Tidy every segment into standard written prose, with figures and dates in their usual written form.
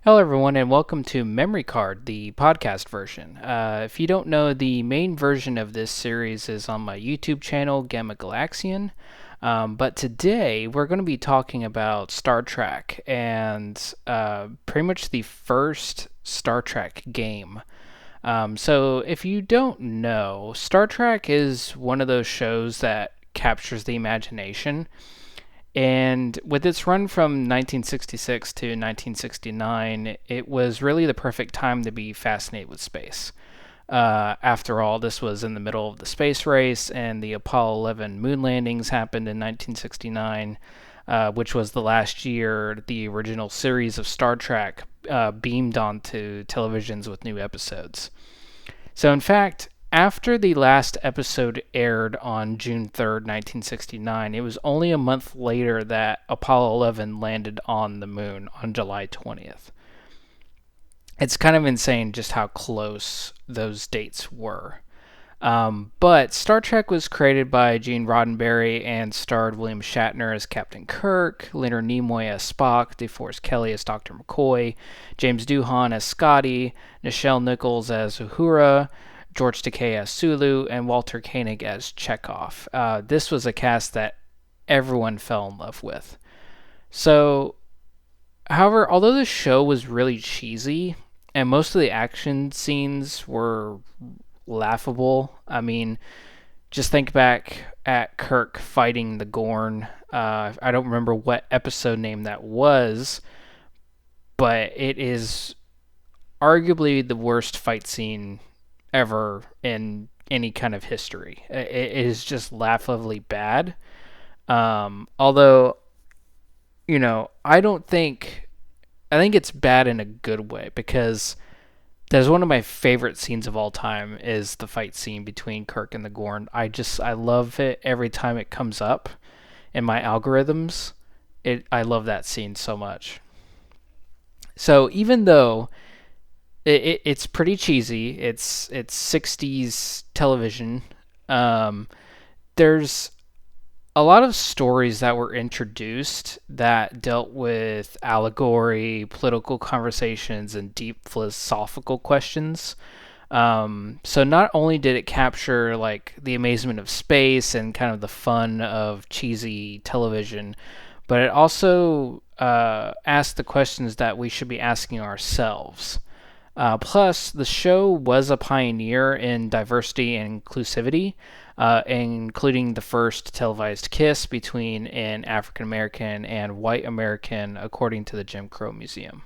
Hello, everyone, and welcome to Memory Card, the podcast version. If you don't know, the main version of this series is on my YouTube channel, Gamma Galaxian. But today we're going to be talking about Star Trek and pretty much the first Star Trek game. So, if you don't know, Star Trek is one of those shows that captures the imagination. And with its run from 1966 to 1969, it was really the perfect time to be fascinated with space. After all, this was in the middle of the space race, and the Apollo 11 moon landings happened in 1969, which was the last year the original series of Star Trek beamed onto televisions with new episodes. So, in fact, after the last episode aired on June 3rd, 1969, it was only a month later that Apollo 11 landed on the moon on July 20th. It's kind of insane just how close those dates were. But Star Trek was created by Gene Roddenberry and starred William Shatner as Captain Kirk, Leonard Nimoy as Spock, DeForest Kelley as Dr. McCoy, James Doohan as Scotty, Nichelle Nichols as Uhura, George Takei as Sulu, and Walter Koenig as Chekhov. This was a cast that everyone fell in love with. So, however, although the show was really cheesy, and most of the action scenes were laughable. I mean, just think back at Kirk fighting the Gorn. I don't remember what episode name that was, but it is arguably the worst fight scene ever in any kind of history. It is just laughably bad. Although, I don't think. I think it's bad in a good way because there's one of my favorite scenes of all time is the fight scene between Kirk and the Gorn. I love it every time it comes up in my algorithms. I love that scene so much. So even though it's pretty cheesy, it's 60s television. There's a lot of stories that were introduced that dealt with allegory, political conversations, and deep philosophical questions. So not only did it capture like the amazement of space and kind of the fun of cheesy television, but it also asked the questions that we should be asking ourselves. Plus, the show was a pioneer in diversity and inclusivity, including the first televised kiss between an African American and white American, according to the Jim Crow Museum.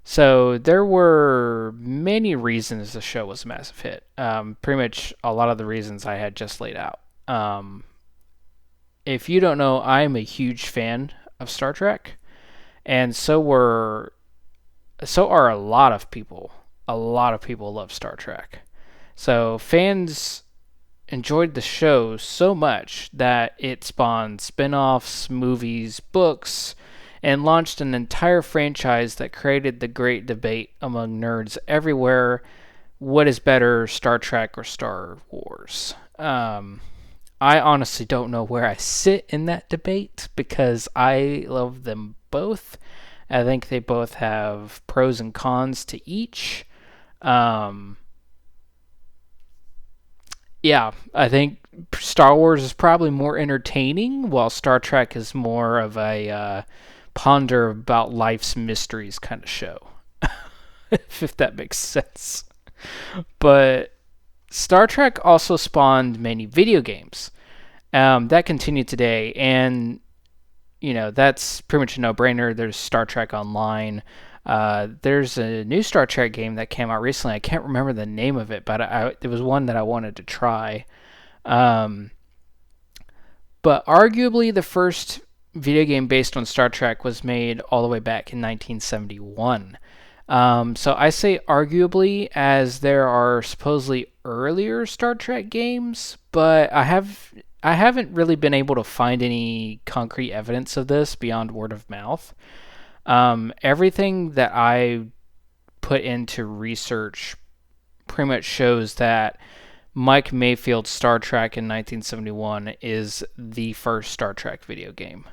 So there were many reasons the show was a massive hit. Pretty much a lot of the reasons I had just laid out. If you don't know, I'm a huge fan of Star Trek, and so are a lot of people. A lot of people love Star Trek. So fans enjoyed the show so much that it spawned spin-offs, movies, books, and launched an entire franchise that created the great debate among nerds everywhere. What is better, Star Trek or Star Wars? I honestly don't know where I sit in that debate because I love them both. I think they both have pros and cons to each. Yeah, I think Star Wars is probably more entertaining, while Star Trek is more of a ponder about life's mysteries kind of show, if that makes sense. But Star Trek also spawned many video games that continue today, and that's pretty much a no-brainer. There's Star Trek Online. There's a new Star Trek game that came out recently. I can't remember the name of it, but it was one that I wanted to try. But arguably the first video game based on Star Trek was made all the way back in 1971. So I say arguably as there are supposedly earlier Star Trek games, but I haven't really been able to find any concrete evidence of this beyond word of mouth. Everything that I put into research pretty much shows that Mike Mayfield's Star Trek in 1971 is the first Star Trek video game.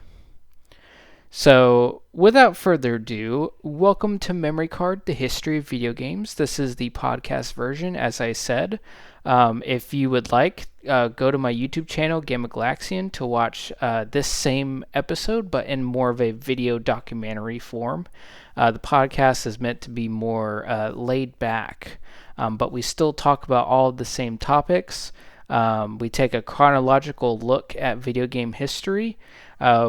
So, without further ado, welcome to Memory Card, the history of video games. This is the podcast version, as I said. If you would like, go to my YouTube channel, Gamma Galaxian, to watch this same episode, but in more of a video documentary form. The podcast is meant to be more laid back, but we still talk about all of the same topics. We take a chronological look at video game history.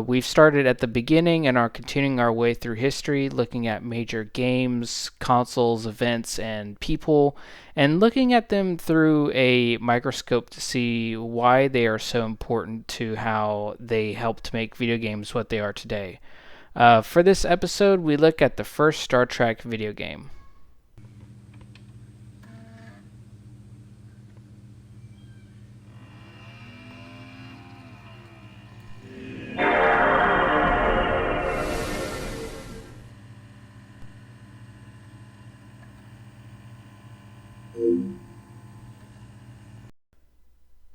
We've started at the beginning and are continuing our way through history, looking at major games, consoles, events, and people, and looking at them through a microscope to see why they are so important to how they helped make video games what they are today. For this episode, we look at the first Star Trek video game.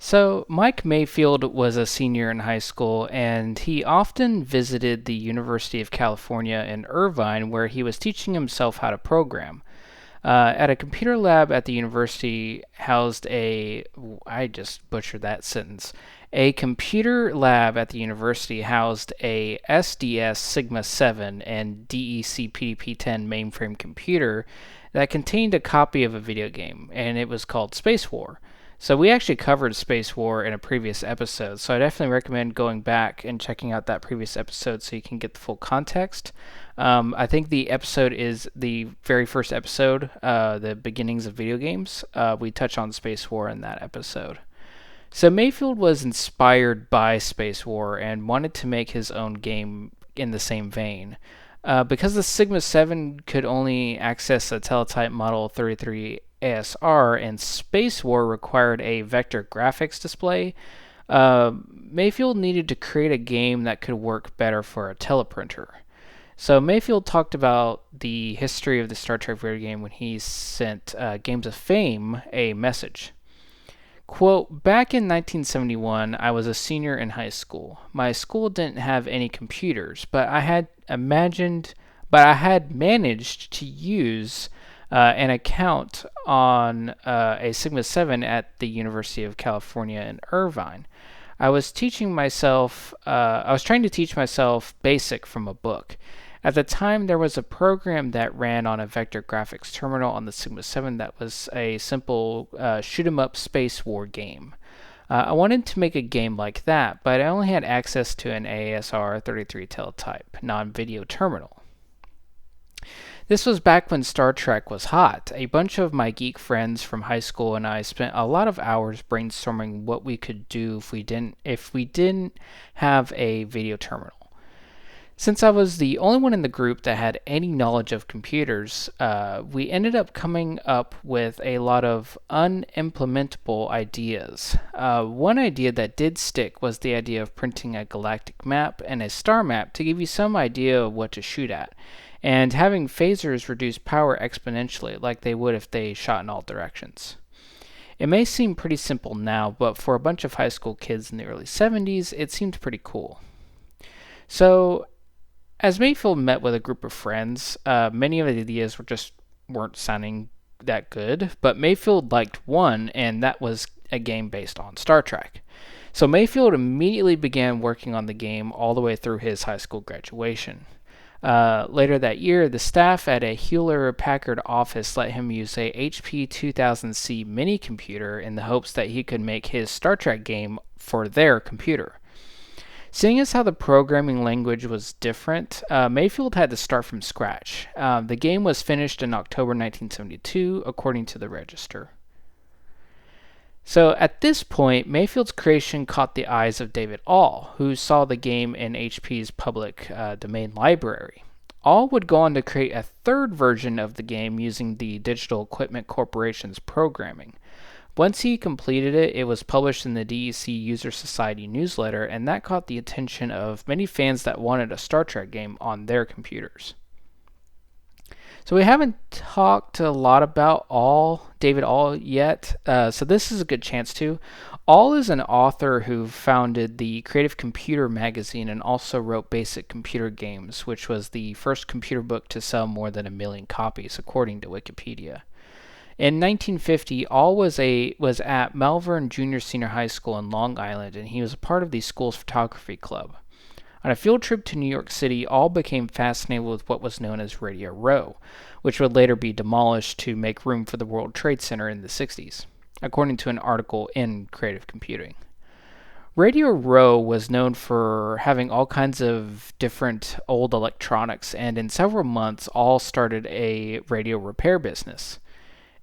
So, Mike Mayfield was a senior in high school, and he often visited the University of California in Irvine, where he was teaching himself how to program. At a computer lab at the university housed I just butchered that sentence. A computer lab at the university housed a SDS Sigma 7 and DEC PDP-10 mainframe computer that contained a copy of a video game, and it was called Space War. So we actually covered Space War in a previous episode, so I definitely recommend going back and checking out that previous episode so you can get the full context. I think the episode is the very first episode, the beginnings of video games. We touch on Space War in that episode. So Mayfield was inspired by Space War and wanted to make his own game in the same vein. Because the Sigma 7 could only access a teletype Model 33 ASR and Space War required a vector graphics display, Mayfield needed to create a game that could work better for a teleprinter. So Mayfield talked about the history of the Star Trek video game when he sent Games of Fame a message. Quote, back in 1971, I was a senior in high school. My school didn't have any computers, but I had managed to use an account on a Sigma 7 at the University of California in Irvine. I was trying to teach myself BASIC from a book. At the time, there was a program that ran on a vector graphics terminal on the Sigma 7 that was a simple shoot-'em-up space war game. I wanted to make a game like that, but I only had access to an ASR 33 teletype non-video terminal. This was back when Star Trek was hot. A bunch of my geek friends from high school and I spent a lot of hours brainstorming what we could do if we didn't have a video terminal. Since I was the only one in the group that had any knowledge of computers, we ended up coming up with a lot of unimplementable ideas. One idea that did stick was the idea of printing a galactic map and a star map to give you some idea of what to shoot at, and having phasers reduce power exponentially like they would if they shot in all directions. It may seem pretty simple now, but for a bunch of high school kids in the early 70s, it seemed pretty cool. So, as Mayfield met with a group of friends, many of the ideas weren't sounding that good, but Mayfield liked one, and that was a game based on Star Trek. So Mayfield immediately began working on the game all the way through his high school graduation. Later that year, the staff at a Hewlett-Packard office let him use a HP 2000C mini computer in the hopes that he could make his Star Trek game for their computer. Seeing as how the programming language was different, Mayfield had to start from scratch. The game was finished in October 1972, according to the Register. So at this point, Mayfield's creation caught the eyes of David Ahl, who saw the game in HP's public domain library. Ahl would go on to create a third version of the game using the Digital Equipment Corporation's programming. Once he completed it, it was published in the DEC User Society newsletter, and that caught the attention of many fans that wanted a Star Trek game on their computers. So we haven't talked a lot about David All yet, so this is a good chance to. All is an author who founded the Creative Computer magazine and also wrote Basic Computer Games, which was the first computer book to sell more than 1 million copies, according to Wikipedia. In 1950, All was at Malvern Junior Senior High School in Long Island, and he was a part of the school's photography club. On a field trip to New York City, All became fascinated with what was known as Radio Row, which would later be demolished to make room for the World Trade Center in the 60s, according to an article in Creative Computing. Radio Row was known for having all kinds of different old electronics, and in several months, All started a radio repair business.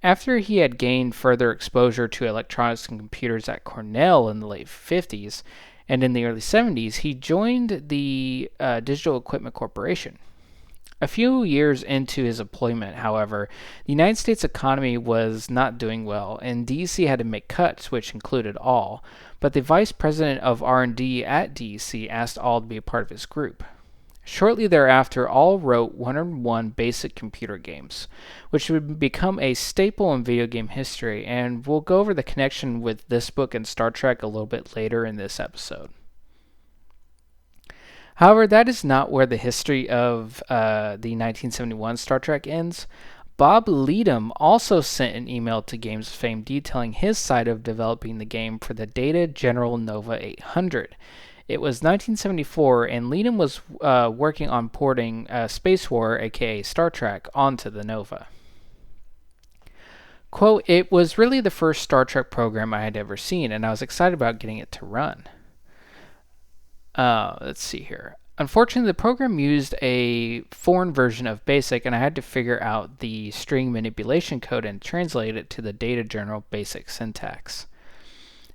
After he had gained further exposure to electronics and computers at Cornell in the late 50s, and in the early 70s, he joined the Digital Equipment Corporation. A few years into his employment, however, the United States economy was not doing well, and DEC had to make cuts, which included All, but the vice president of R&D at DEC asked All to be a part of his group. Shortly thereafter, All wrote 101 Basic Computer Games, which would become a staple in video game history, and we'll go over the connection with this book and Star Trek a little bit later in this episode. However, that is not where the history of the 1971 Star Trek ends. Bob Leadham also sent an email to Games of Fame detailing his side of developing the game for the Data General Nova 800. It was 1974, and Leadham was working on porting Space War, aka Star Trek, onto the Nova. Quote, "It was really the first Star Trek program I had ever seen, and I was excited about getting it to run." Let's see here. Unfortunately, the program used a foreign version of BASIC, and I had to figure out the string manipulation code and translate it to the Data General BASIC syntax.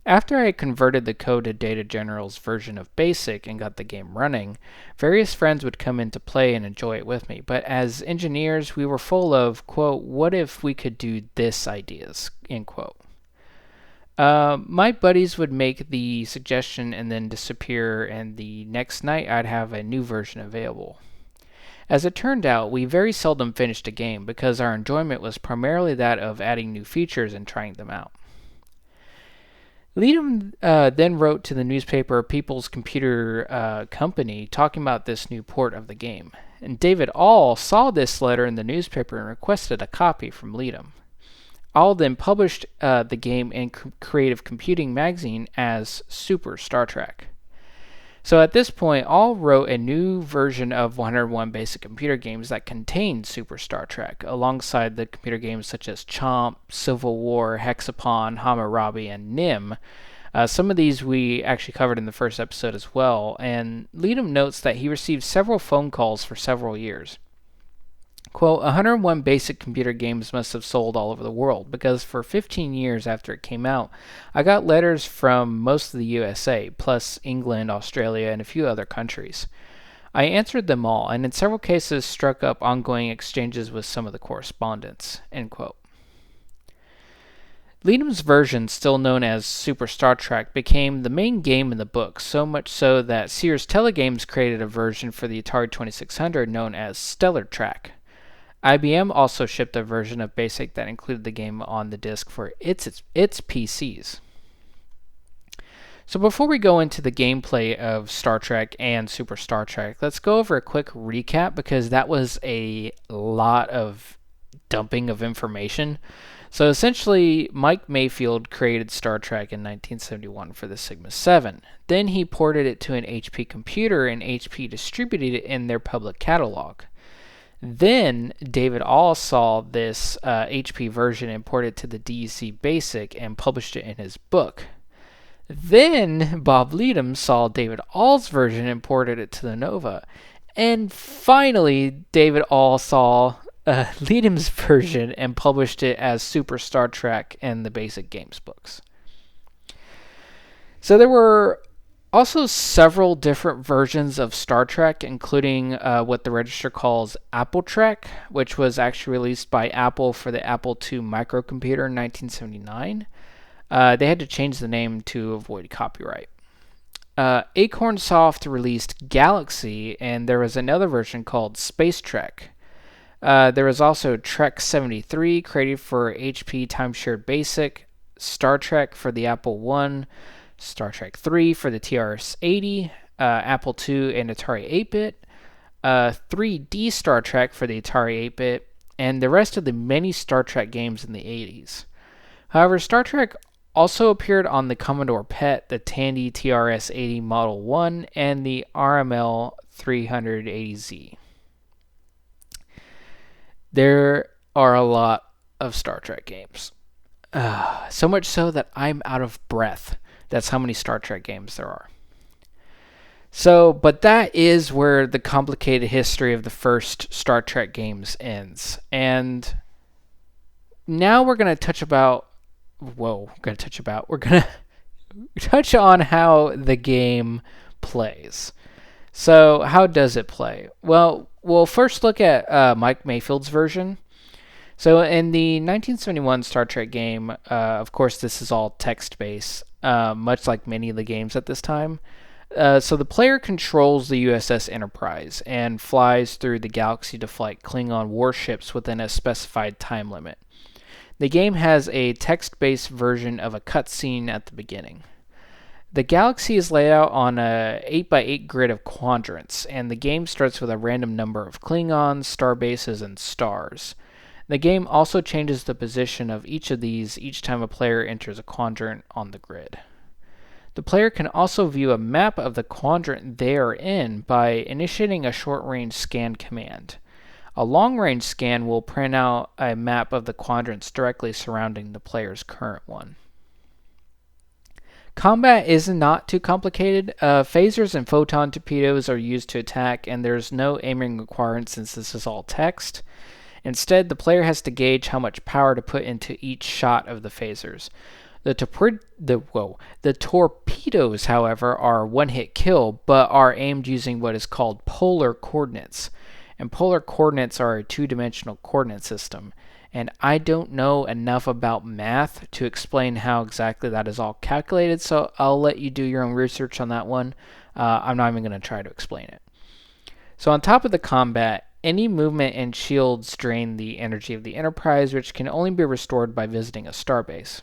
After I converted the code to Data General's version of BASIC and got the game running, various friends would come in to play and enjoy it with me. But as engineers, we were full of, quote, "what if we could do this ideas," end quote. My buddies would make the suggestion and then disappear, and the next night I'd have a new version available. As it turned out, we very seldom finished a game because our enjoyment was primarily that of adding new features and trying them out. Leadham then wrote to the newspaper People's Computer Company talking about this new port of the game, and David All saw this letter in the newspaper and requested a copy from Leadham. All then published the game in Creative Computing magazine as Super Star Trek. So at this point, All wrote a new version of 101 Basic Computer Games that contained Super Star Trek, alongside the computer games such as Chomp, Civil War, Hexapon, Hammurabi, and Nim. Some of these we actually covered in the first episode as well, and Leadham notes that he received several phone calls for several years. Quote, 101 Basic Computer Games must have sold all over the world, because for 15 years after it came out, I got letters from most of the USA, plus England, Australia, and a few other countries. I answered them all, and in several cases struck up ongoing exchanges with some of the correspondents, end quote. Leadham's version, still known as Super Star Trek, became the main game in the book, so much so that Sears Telegames created a version for the Atari 2600 known as Stellar Track. IBM also shipped a version of BASIC that included the game on the disc for its PCs. So before we go into the gameplay of Star Trek and Super Star Trek, let's go over a quick recap because that was a lot of dumping of information. So essentially, Mike Mayfield created Star Trek in 1971 for the Sigma 7. Then he ported it to an HP computer, and HP distributed it in their public catalog. Then David All saw this HP version and ported it to the DEC BASIC and published it in his book. Then Bob Leadham saw David All's version and ported it to the Nova. And finally, David All saw Leadham's version and published it as Super Star Trek in the Basic Games books. So there were also several different versions of Star Trek, including what the register calls Apple Trek, which was actually released by Apple for the Apple II microcomputer in 1979. They had to change the name to avoid copyright. Acorn Soft released Galaxy, and there was another version called Space Trek. There was also Trek 73, created for HP Timeshare Basic, Star Trek for the Apple I, Star Trek 3 for the TRS-80, Apple II, and Atari 8-bit, 3D Star Trek for the Atari 8-bit, and the rest of the many Star Trek games in the 80s. However, Star Trek also appeared on the Commodore PET, the Tandy TRS-80 Model 1, and the RML 380Z. There are a lot of Star Trek games. So much so that I'm out of breath. That's how many Star Trek games there are. So, but that is where the complicated history of the first Star Trek games ends. And now we're going to touch on how the game plays. So, how does it play? Well, we'll first look at Mike Mayfield's version. So, in the 1971 Star Trek game, of course, this is all text-based, much like many of the games at this time. So the player controls the USS Enterprise and flies through the galaxy to fight Klingon warships within a specified time limit. The game has a text-based version of a cutscene at the beginning. The galaxy is laid out on a 8x8 grid of quadrants, and the game starts with a random number of Klingons, star bases, and stars. The game also changes the position of each of these each time a player enters a quadrant on the grid. The player can also view a map of the quadrant they are in by initiating a short-range scan command. A long-range scan will print out a map of the quadrants directly surrounding the player's current one. Combat is not too complicated. Phasers and photon torpedoes are used to attack, and there's no aiming required since this is all text. Instead, the player has to gauge how much power to put into each shot of the phasers. The torpedoes, however, are one-hit kill, but are aimed using what is called polar coordinates. And polar coordinates are a two-dimensional coordinate system. And I don't know enough about math to explain how exactly that is all calculated, so I'll let you do your own research on that one. I'm not even going to try to explain it. So on top of the combat, any movement and shields drain the energy of the Enterprise, which can only be restored by visiting a starbase.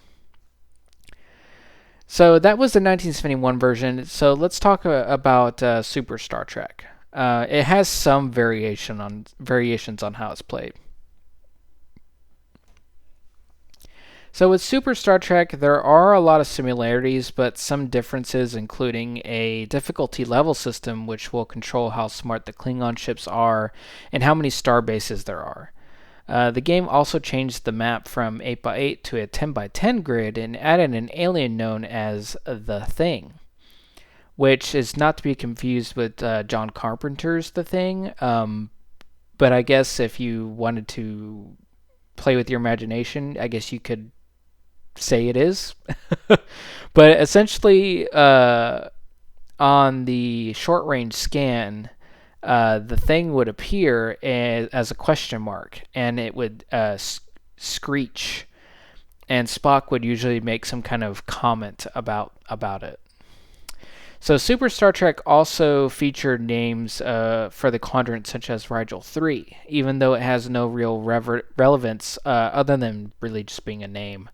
So that was the 1971 version. So let's talk about Super Star Trek. It has some variations on how it's played. So with Super Star Trek, there are a lot of similarities, but some differences, including a difficulty level system, which will control how smart the Klingon ships are and how many star bases there are. The game also changed the map from 8x8 to a 10x10 grid and added an alien known as The Thing, which is not to be confused with John Carpenter's The Thing, but I guess if you wanted to play with your imagination, I guess you could say it is. But essentially, on the short-range scan, the thing would appear as a question mark, and it would screech, and Spock would usually make some kind of comment about it. So Super Star Trek also featured names for the quadrant such as Rigel 3, even though it has no real relevance other than really just being a name.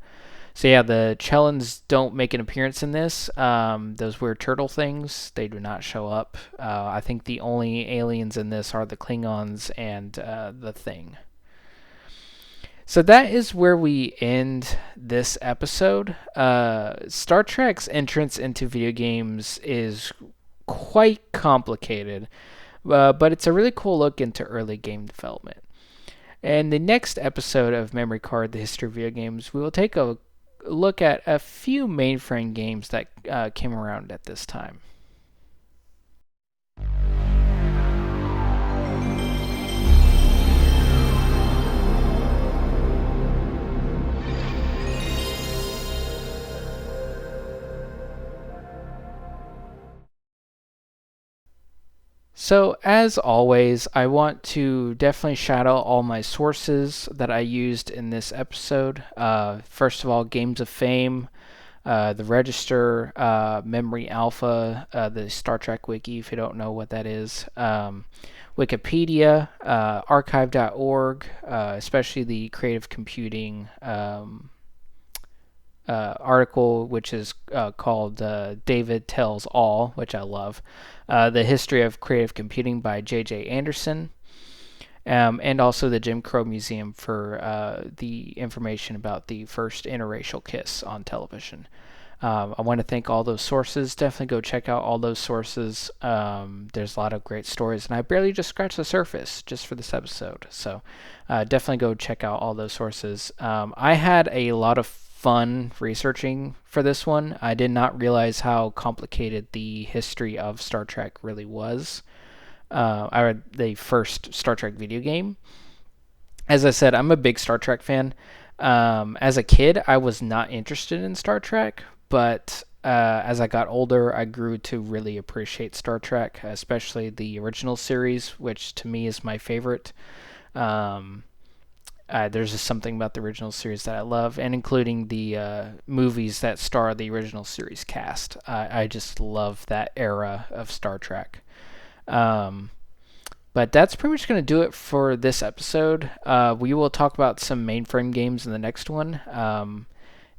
So yeah, the Chelons don't make an appearance in this. Those weird turtle things, they do not show up. I think the only aliens in this are the Klingons and the Thing. So that is where we end this episode. Star Trek's entrance into video games is quite complicated, but it's a really cool look into early game development. In the next episode of Memory Card, The History of Video Games, we will take a look at a few mainframe games that came around at this time. So as always, I want to definitely shout out all my sources that I used in this episode. First of all, Games of Fame, the Register, Memory Alpha, the Star Trek Wiki, if you don't know what that is, Wikipedia, archive.org, especially the creative computing article, which is called David Tells All, which I love, The History of Creative Computing by J.J. Anderson, and also the Jim Crow Museum for the information about the first interracial kiss on television. I want to thank all those sources. Definitely go check out all those sources. There's a lot of great stories, and I barely just scratched the surface just for this episode. So definitely go check out all those sources. I had a lot of fun researching for this one. I did not realize how complicated the history of Star Trek really was. I read the first Star Trek video game. As I said, I'm a big Star Trek fan. As a kid, I was not interested in Star Trek, but as I got older, I grew to really appreciate Star Trek, especially the original series, which to me is my favorite. There's just something about the original series that I love, and including the movies that star the original series cast. I just love that era of Star Trek. But that's pretty much going to do it for this episode. We will talk about some mainframe games in the next one.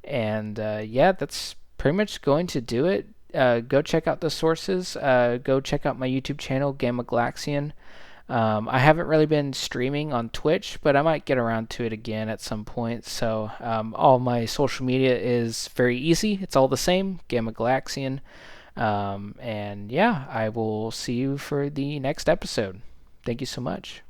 Yeah, that's pretty much going to do it. Go check out the sources. Go check out my YouTube channel, Gamma Galaxian. I haven't really been streaming on Twitch, but I might get around to it again at some point. So all my social media is very easy. It's all the same, Gamma Galaxian. And yeah, I will see you for the next episode. Thank you so much.